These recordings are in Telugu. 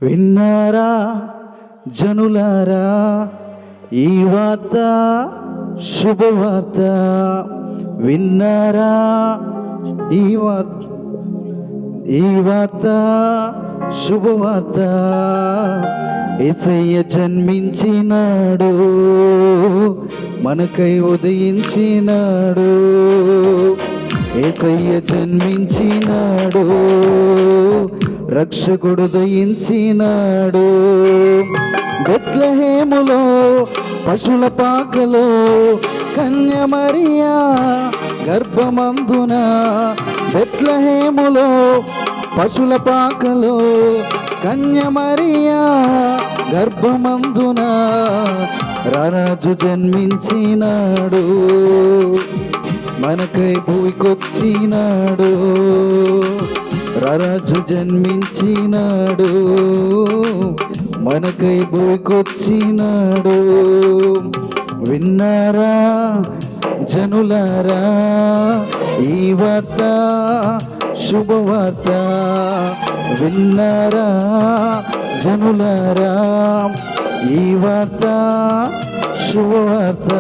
విన్నారా జనులారా ఈ వార్త శుభవార్త? విన్నారా ఈ వార్త శుభవార్త? యేసయ్య జన్మించినాడు, మనకై ఉదయించినాడు. యేసయ్య జన్మించినాడు, రక్షకుడు ఉదయించినాడు. బెత్లెహేములో పశుల పాకలో కన్య మరియా గర్భమందున, బెత్లెహేములో పశుల పాకలో కన్య మరియా గర్భమందున రారాజు జన్మించినాడు, మనకై భూమికొచ్చినాడు. రారాజు జన్మించినాడు, మనకై భూమికొచ్చినాడు. విన్నారా జనులారా ఈ వార్త శుభవార్త? విన్నారా జనులారా ఈ వార్త శుభవార్త?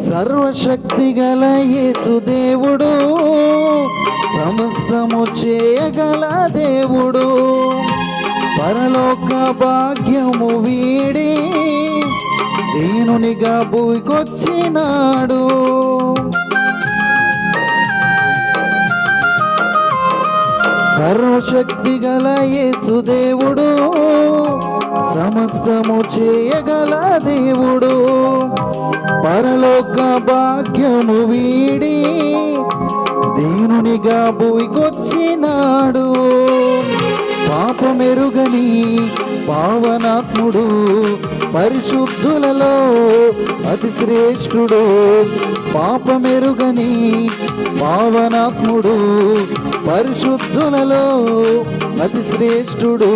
సర్వశక్తి గల యేసు దేవుడు, సమస్తము చేయగల దేవుడు, పరలోక భాగ్యము వీడి దీనునిగా భూమికొచ్చినాడు. సర్వశక్తి గల యేసు దేవుడు, సమస్తము చేయగల దేవుడు, పరలోక భాగ్యము వీడి దీనునిగా భూమికొచ్చినాడు. పాపమెరుగని పావనాత్ముడు, పరిశుద్ధులలో అతి శ్రేష్ఠుడు. పాపమెరుగని పావనాత్ముడు, పరిశుద్ధులలో అతి శ్రేష్ఠుడు.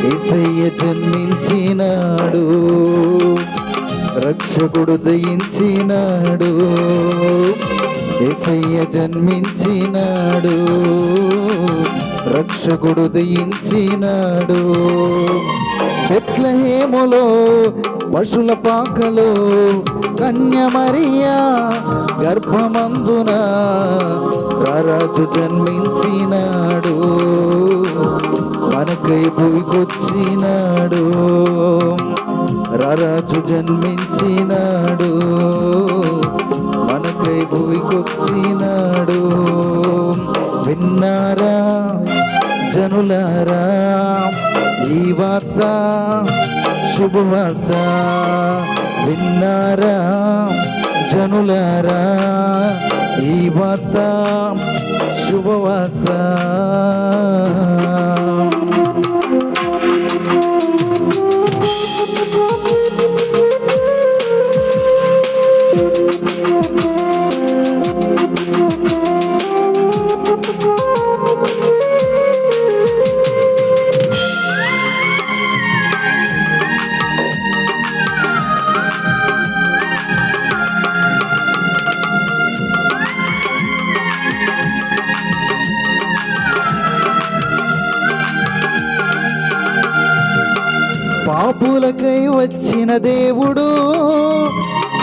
యేసయ్య జన్మించినాడు, రక్షకుడు దయించినాడు. యేసయ్య జన్మించినాడు, రక్షకుడు దయించినాడు. బెత్లెహేములో పశుల పాకలో కన్య మరియా గర్భమందున రారాజు జన్మించినాడు, మనకై భూమికొచ్చినాడు. రారాజు జన్మించినాడు, మనకై భూమికొచ్చినాడు. విన్నారా జనులారా ఈ వార్త శుభవార్త? విన్నారా జనులారా ఈ వార్త శుభవార్త? పాపులకై వచ్చిన దేవుడు,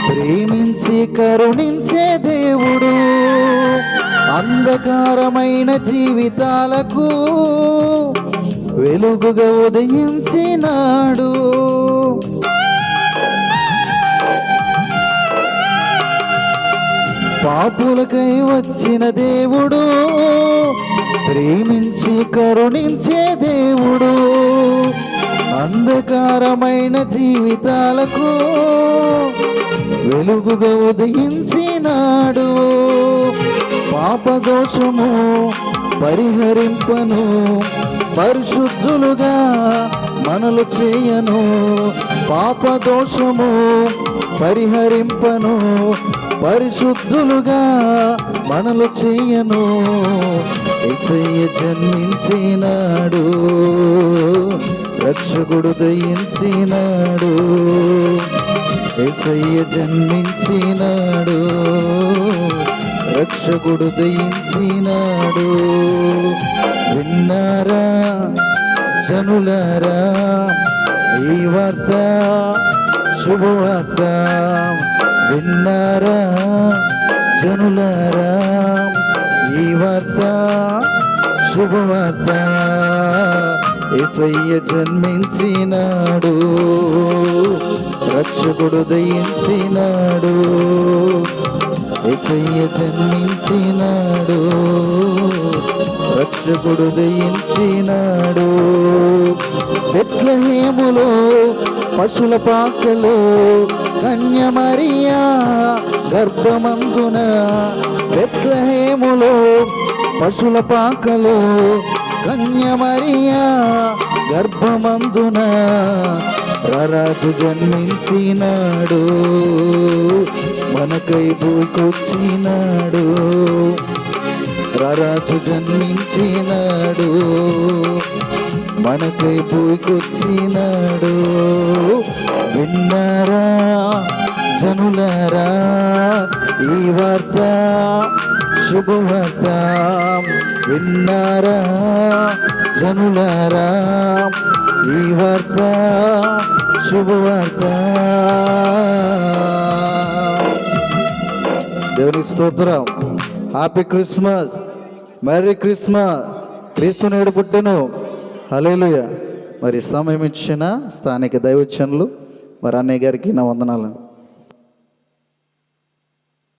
ప్రేమించి కరుణించే దేవుడు, అంధకారమైన జీవితాలకు వెలుగుగా ఉదయించినాడు. పాపులకై వచ్చిన దేవుడు, ప్రేమించి కరుణించే దేవుడు, అంధకారమైన జీవితాలకు వెలుగుగా ఉదయించినాడు. పాపదోషము పరిహరింపను, పరిశుద్ధులుగా మనలు చేయను. పాపదోషము పరిహరింపను, పరిశుద్ధులుగా మనలు చేయను. యేసయ్య జన్మించినాడు, రక్షకుడు దయించినాడు. యేసయ్య జన్మించినాడు, రక్షకుడు దయించినాడు. విన్నారా జనులారా ఈ వార్త, శుభవార్త. విన్నారా జనులారా ఈ వార్త, శుభవార్త. యేసయ్య జన్మించినాడు, రక్షకుడు దయించినాడు. యేసయ్య జన్మించినాడు, రక్షకుడు దయించినాడు. బెత్లెహేములో పశుల పాకలో కన్య మరియా గర్భమందున. బెత్లెహేములో పశుల పాకలో కన్య మరియా గర్భమందున. రారాజు జన్మించినాడు, మనకై భూకొచ్చినాడు. రారాజు జన్మించినాడు, మనకై భూకొచ్చినాడు. విన్నారా జనులారా ఈ వార్త, శుభవార్త. విన్నారా జనులారా ఈ వార్త, శుభవార్త. దేవుని స్తోత్రం. Happy Christmas, merry Christmas. క్రీస్తు నేడు పుట్టెను. హల్లెలూయా. మరి సమయం ఇచ్చిన స్థానిక దైవజనులు మరి అన్నయ్య గారికి నా వందనాలు.